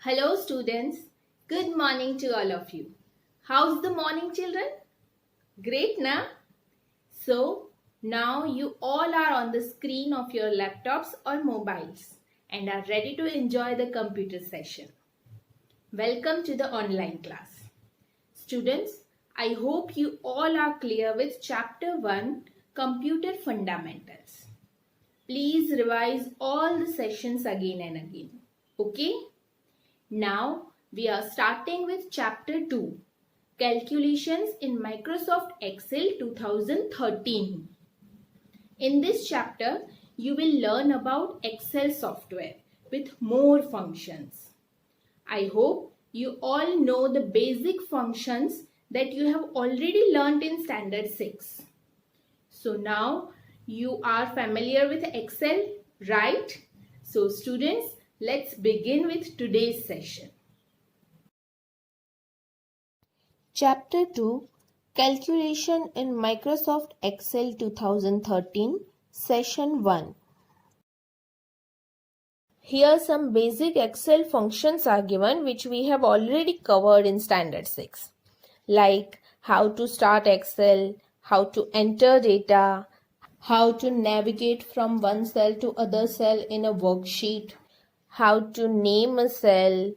Hello students, good morning to all of you. How's the morning children? Great na? So now you all are on the screen of your laptops or mobiles and are ready to enjoy the computer session. Welcome to the online class. Students, I hope you all are clear with chapter 1 Computer Fundamentals. Please revise all the sessions again and again. Okay? Now we are starting with chapter 2 Calculations in Microsoft Excel 2013. In this chapter you will learn about Excel software with more functions. I hope you all know the basic functions that you have already learnt in standard 6. So now you are familiar with Excel, right? So students, let's begin with today's session. Chapter 2 Calculation in Microsoft Excel 2013 Session 1. Here some basic Excel functions are given which we have already covered in Standard 6, like how to start Excel, how to enter data, how to navigate from one cell to other cell in a worksheet, how to name a cell,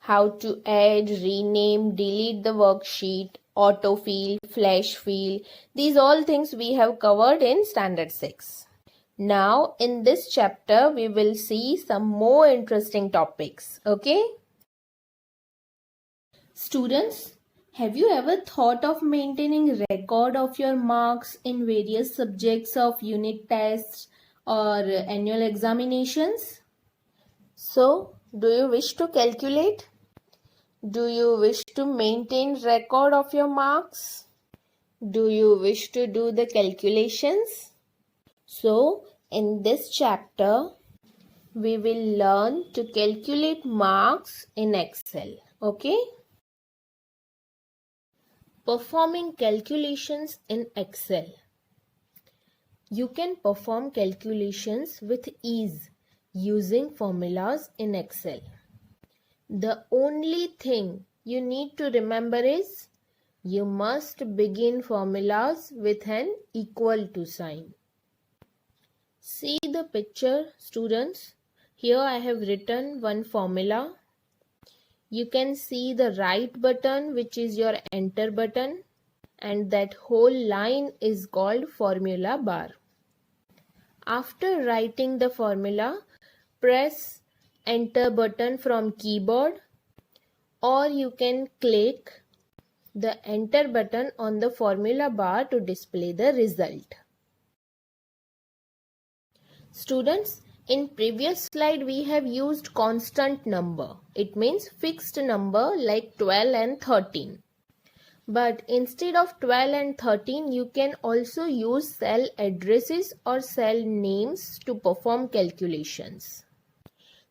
how to add, rename, delete the worksheet, autofill, flash fill. These all things we have covered in Standard 6. Now in this chapter we will see some more interesting topics. Okay? Students, have you ever thought of maintaining record of your marks in various subjects of unit tests or annual examinations? So, do you wish to calculate? Do you wish to maintain record of your marks? Do you wish to do the calculations? So, in this chapter, we will learn to calculate marks in Excel. Okay? Performing calculations in Excel. You can perform calculations with ease using formulas in Excel. The only thing you need to remember is you must begin formulas with an equal to sign. See the picture, students. Here I have written one formula. You can see the right button, which is your enter button, and that whole line is called formula bar. After writing the formula, press enter button from keyboard, or you can click the enter button on the formula bar to display the result. Students, in previous slide we have used constant number. It means fixed number like 12 and 13. But instead of 12 and 13, you can also use cell addresses or cell names to perform calculations.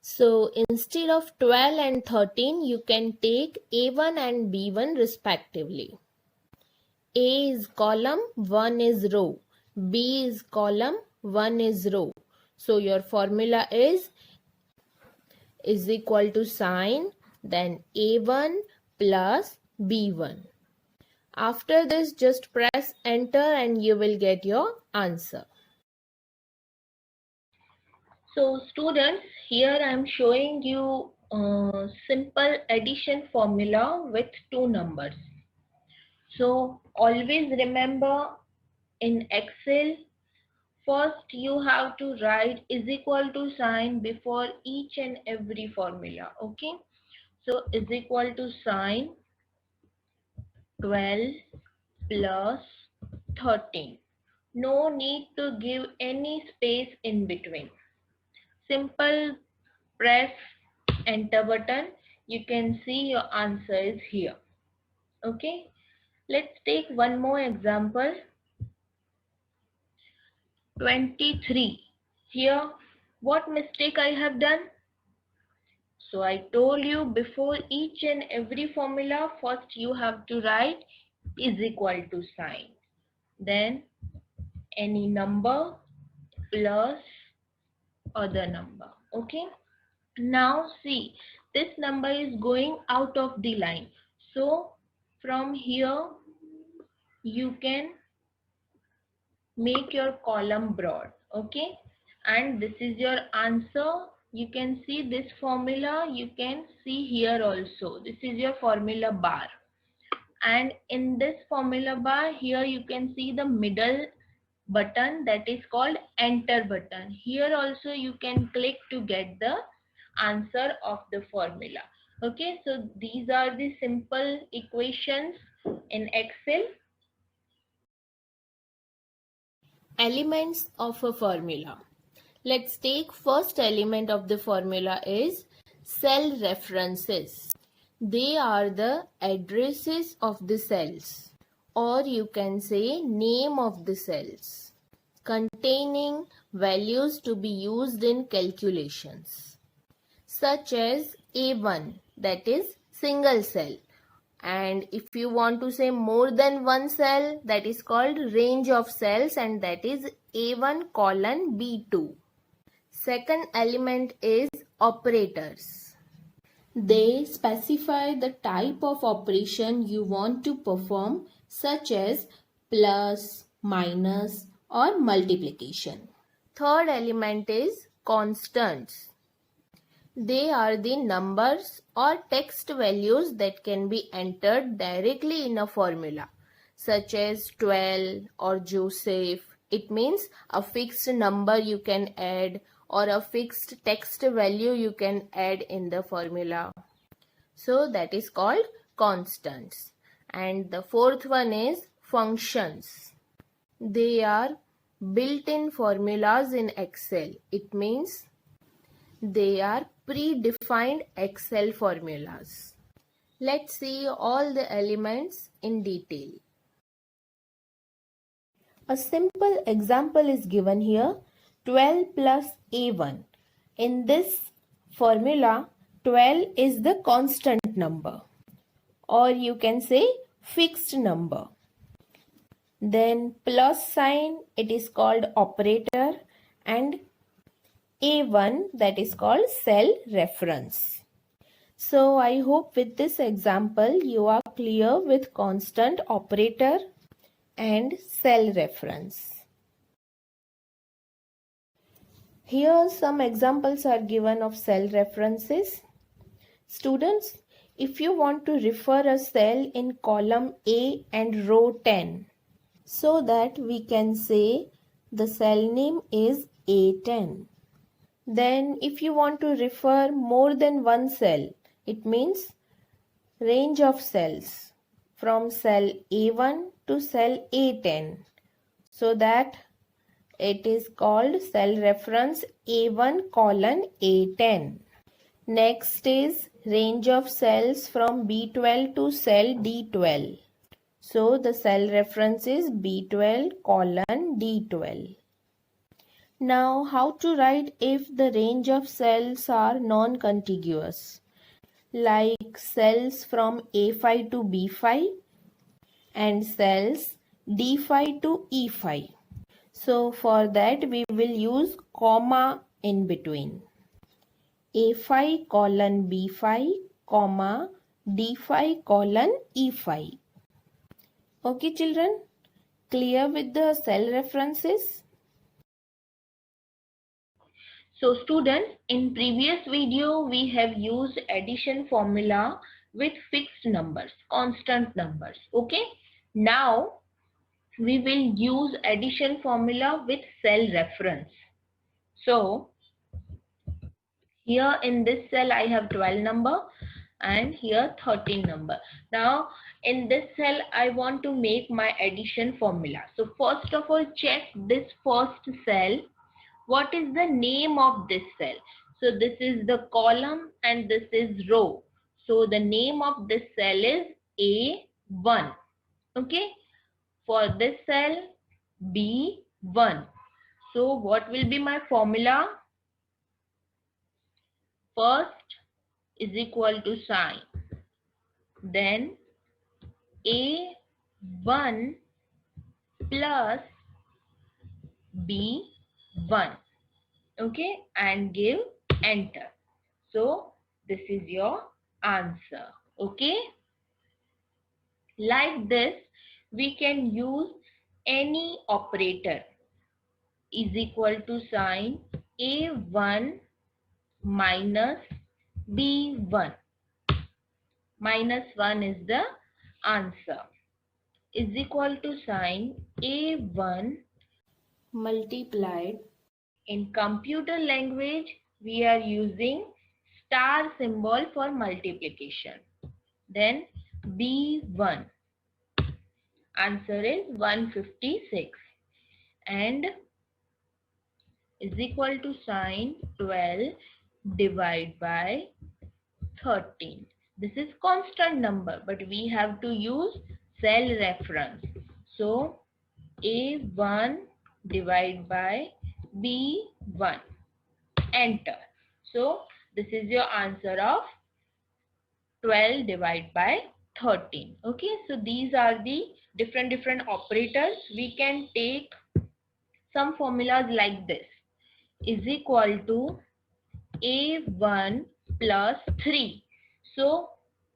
So instead of 12 and 13, you can take A1 and B1 respectively. A is column, 1 is row. B is column, 1 is row. So your formula is equal to sign, then A1 plus B1. After this, just press enter and you will get your answer. So students, here I am showing you a simple addition formula with two numbers. So always remember in Excel, first you have to write is equal to sign before each and every formula. Okay. So is equal to sign 12 plus 13. No need to give any space in between. Simple press enter button. You can see your answer is here. Okay. Let's take one more example. 23. Here, what mistake I have done? So I told you before each and every formula, first you have to write is equal to sign. Then any number plus other number. Okay. Now see, this number is going out of the line. So from here you can make your column broad, okay, and this is your answer. You can see this formula, you can see here also, this is your formula bar, and in this formula bar here you can see the middle button that is called enter button. Here also you can click to get the answer of the formula. Okay, so these are the simple equations in Excel. Elements of a formula. Let's take first element of the formula is cell references. They are the addresses of the cells, or you can say name of the cells, containing values to be used in calculations, such as A1, that is single cell. And if you want to say more than one cell, that is called range of cells, and that is A1 colon B2. Second element is operators. They specify the type of operation you want to perform, such as plus, minus, or multiplication. Third element is constants. They are the numbers or text values that can be entered directly in a formula, such as 12 or Joseph. It means a fixed number you can add, or a fixed text value you can add in the formula. So that is called constants. And the fourth one is functions. They are built-in formulas in Excel. It means they are predefined Excel formulas. Let's see all the elements in detail. A simple example is given here, 12 plus A1. In this formula, 12 is the constant number, or you can say fixed number. Then plus sign, it is called operator, and A1, that is called cell reference. So I hope with this example you are clear with constant, operator and cell reference. Here some examples are given of cell references. Students, if you want to refer a cell in column A and row 10, so that we can say the cell name is A10. Then if you want to refer more than one cell, it means range of cells from cell A1 to cell A10, so that it is called cell reference A1 colon A10. Next is range of cells from B12 to cell D12. So the cell reference is B12 colon D12. Now how to write if the range of cells are non-contiguous, like cells from A5 to B5 and cells D5 to E5. So for that we will use comma in between. A5 colon B5 comma D5 colon E5. Okay children, clear with the cell references? So students, in previous video we have used addition formula with fixed numbers, constant numbers. Okay, now we will use addition formula with cell reference. So here in this cell I have 12 number and here 13 number. Now in this cell I want to make my addition formula. So first of all, check this first cell. What is the name of this cell? So this is the column and this is row. So the name of this cell is A1. Okay. For this cell B1. So what will be my formula? First is equal to sign. Then A1 plus B1. Okay, and give enter. So this is your answer. Okay? Like this, we can use any operator is equal to sign A1 minus B1. Minus 1 is the answer. Is equal to sign A1 multiplied in computer language we are using star symbol for multiplication. Then B1. Answer is 156 and is equal to sign 12 divided by 13. This is constant number, but we have to use cell reference. So A1 divided by B1. Enter. So this is your answer of 12 divided by 13. Okay, so these are the different operators. We can take some formulas like this. Is equal to A1 plus 3. So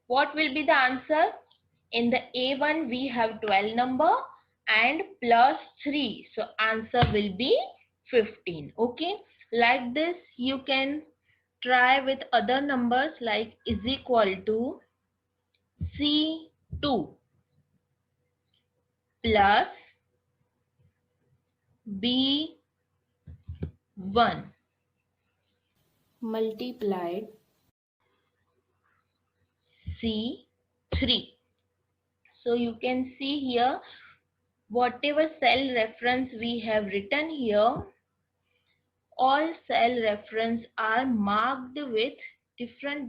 what will be the answer? In the A1 we have 12 number and plus 3. So answer will be 15. Okay. Like this you can try with other numbers like is equal to C2 plus B1 multiplied C3. So you can see here whatever cell reference we have written here, all cell reference are marked with different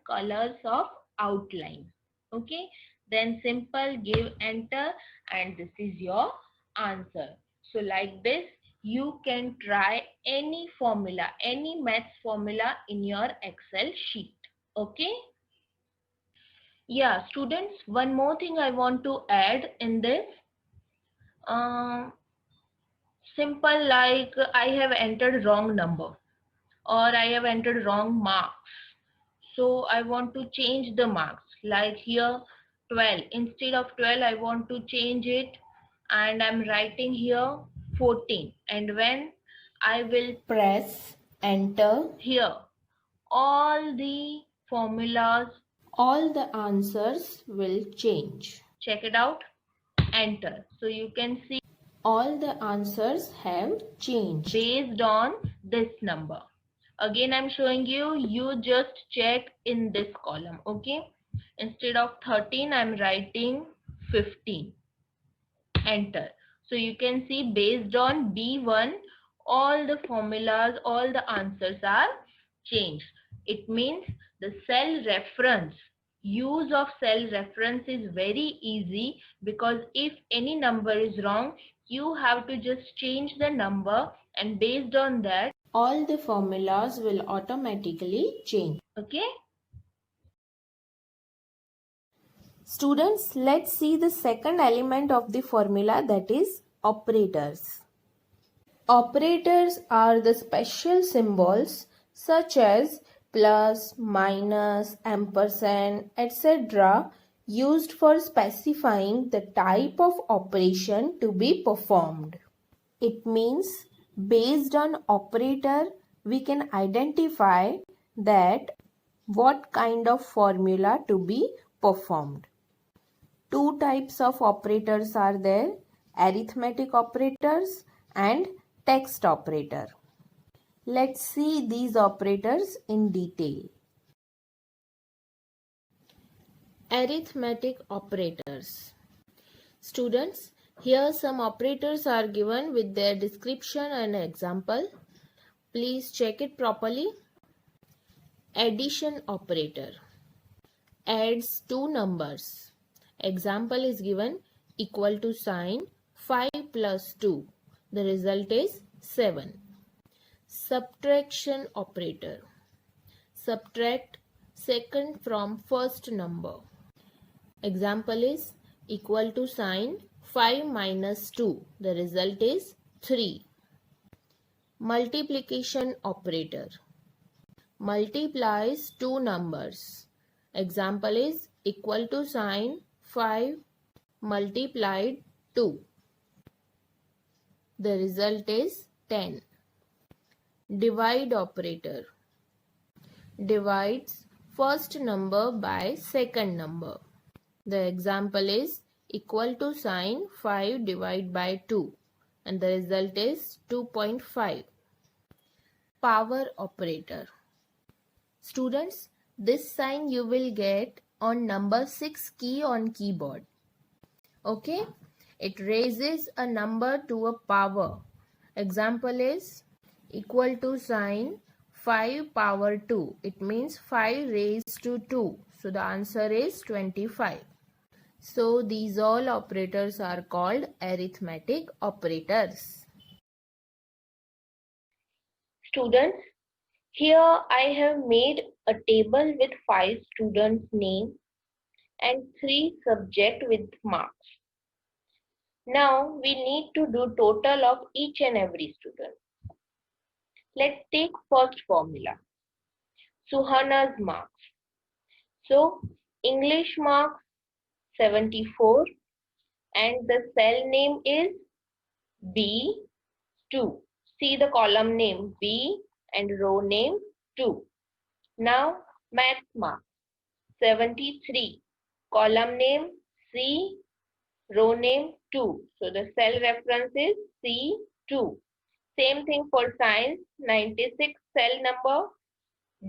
colors of outline. Okay, then simple give enter and this is your answer. So like this you can try any formula, any maths formula in your Excel sheet. Okay. Yeah, students, one more thing I want to add in this. Simple like I have entered wrong number or I have entered wrong marks. So I want to change the marks. Like here 12. Instead of 12, I want to change it and I'm writing here 14. And when I will press enter, here, all the formulas, all the answers will change. check it out, enter. So you can see All the answers have changed. based on this number. Again, I'm showing you, you just check in this column, okay? Instead of 13, I'm writing 15. Enter. So you can see based on B1, all the formulas, all the answers are changed. It means the cell reference, use of cell reference is very easy because if any number is wrong, you have to just change the number and based on that, All the formulas will automatically change. okay? Students, let's see the second element of the formula, that is operators. Operators are the special symbols such as plus, minus, ampersand, etc. used for specifying the type of operation to be performed. It means based on operator we can identify that what kind of formula to be performed. Two types of operators are there, arithmetic operators and text operator. Let's see these operators in detail. Arithmetic operators. Students, here some operators are given with their description and example. Please check it properly. Addition operator adds two numbers. Example is given equal to sign 5 plus 2. The result is 7. Subtraction operator. Subtract second from first number. Example is equal to sign 5 minus 2. The result is 3. Multiplication operator. multiplies two numbers. Example is equal to sign 5 multiplied 2. The result is 10. Divide operator divides first number by second number. The example is equal to sign 5 divided by 2 and the result is 2.5. Power operator. Students, this sign you will get on number 6 key on keyboard. Okay? It raises a number to a power. Example is equal to sign 5 power 2. It means 5 raised to 2. So the answer is 25. So these all operators are called arithmetic operators. Students, here I have made a table with 5 students' names and 3 subject with marks. Now we need to do total of each and every student. Let's take first formula, Suhana's marks. So English marks 74 and the cell name is B2. See the column name B and row name 2. Now maths marks 73, column name C, row name 2. So the cell reference is C2. Same thing for science, 96, cell number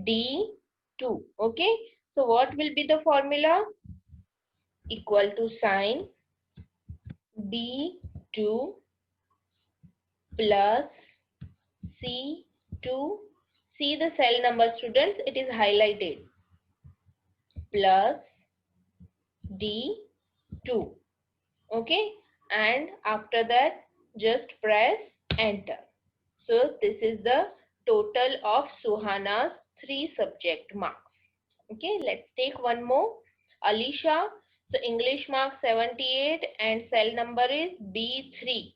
D2. Okay. So what will be the formula? Equal to sign D2 plus C2. See the cell number, students, it is highlighted. Plus D2. Okay. And after that, just press enter. So this is the total of Suhana's 3 subject marks. Okay, let's take one more. Alisha, so English mark 78 and cell number is B3.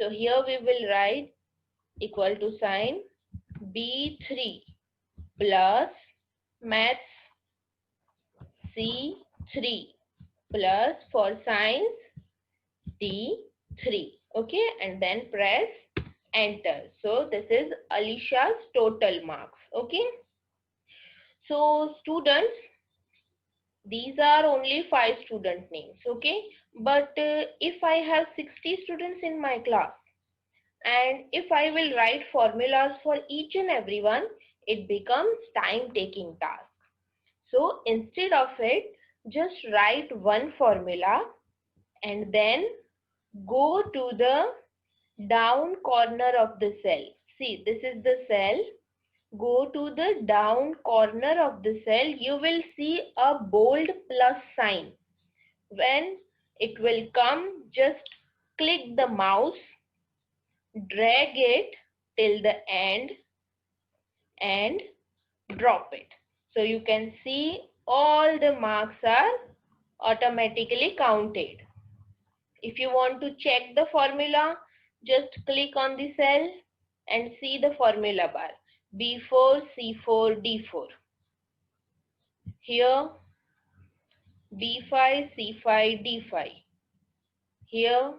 So here we will write equal to sign B3 plus maths C3 plus for science D3. Okay, and then press enter. So this is Alisha's total marks. Okay. So students, these are only 5 student names. Okay. But if I have 60 students in my class and if I will write formulas for each and every one, it becomes time taking task. So instead of it, just write one formula and then go to the down corner of the cell. See, this is the cell. Go to the down corner of the cell. You will see a bold plus sign. When it will come, just click the mouse, drag it till the end and drop it. So you can see all the marks are automatically counted. If you want to check the formula, just click on the cell and see the formula bar. B4, C4, D4. Here, B5, C5, D5. Here,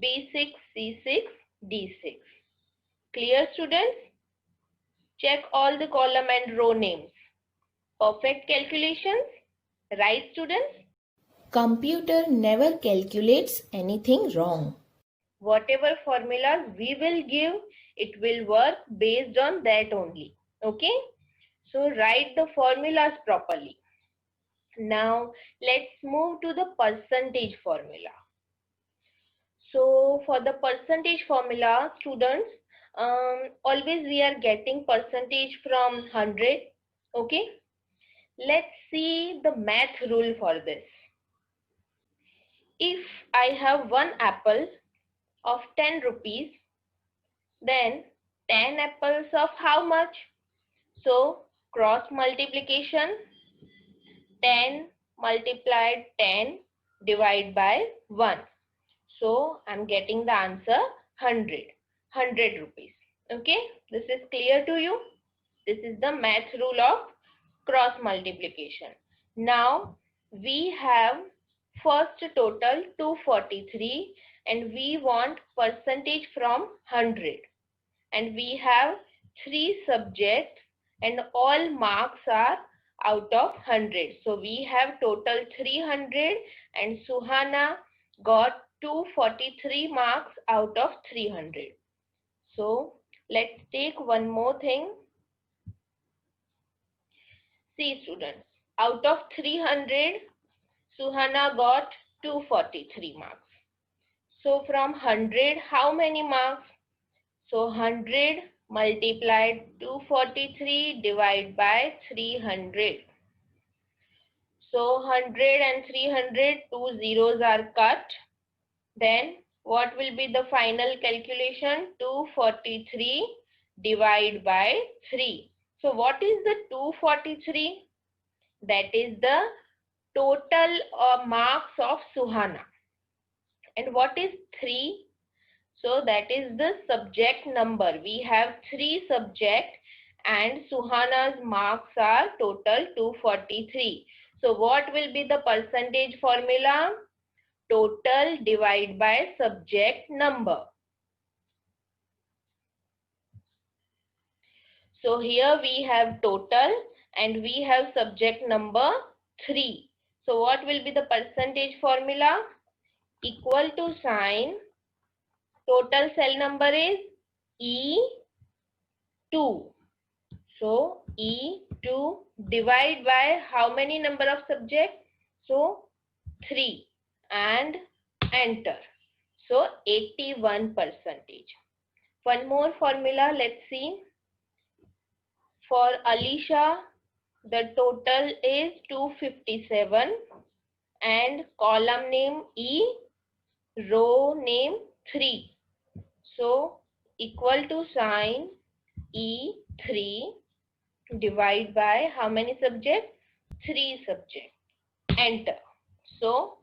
B6, C6, D6. Clear, students? Check all the column and row names. Perfect calculations? Right, students? Computer never calculates anything wrong. Whatever formulas we will give, it will work based on that only. Okay. So write the formulas properly. Now let's move to the percentage formula. So for the percentage formula, students, always we are getting percentage from 100. Okay. Let's see the math rule for this. If I have one apple of 10 rupees, then 10 apples of how much? So cross multiplication, 10 multiplied 10 divided by 1. So I'm getting the answer 100 rupees. Okay, this is clear to you? This is the math rule of cross multiplication. Now we have first total 243 and we want percentage from 100. And we have 3 subjects and all marks are out of 100. So we have total 300 and Suhana got 243 marks out of 300. So let's take one more thing. See students, out of 300, Suhana got 243 marks. So from 100, how many marks? So 100 multiplied 243 divided by 300. So 100 and 300, 2 zeros are cut. Then what will be the final calculation? 243 divided by 3. So what is the 243? That is the total marks of Suhana. And what is 3? So that is the subject number. We have 3 subjects and Suhana's marks are total 243. So what will be the percentage formula? Total divided by subject number. So here we have total and we have subject number 3. So what will be the percentage formula? Equal to sign. Total cell number is E2. So E2 divide by how many number of subjects? So 3 and enter. So 81%. One more formula, let's see. For Alisha, the total is 257 and column name E, row name 3. So equal to sign E3 divide by how many subjects? 3 subjects. Enter. So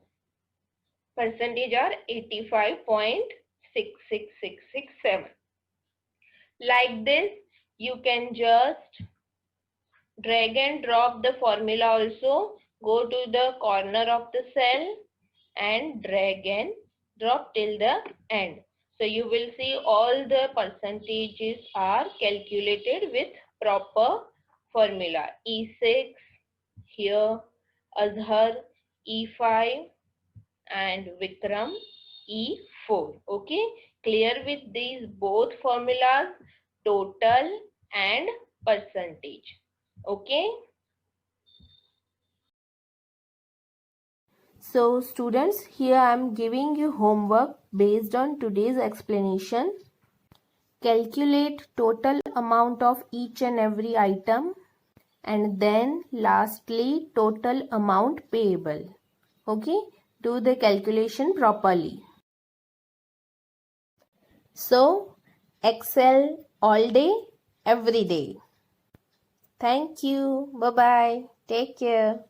percentage are 85.66667. Like this, you can just drag and drop the formula also. Go to the corner of the cell and drag and drop till the end. So you will see all the percentages are calculated with proper formula. E6 here, Azhar E5 and Vikram E4. Okay, clear with these both formulas, total and percentage. Okay. So students, here I am giving you homework based on today's explanation. Calculate total amount of each and every item and then lastly total amount payable. Okay, do the calculation properly. So excel all day, every day. Thank you. Bye bye. Take care.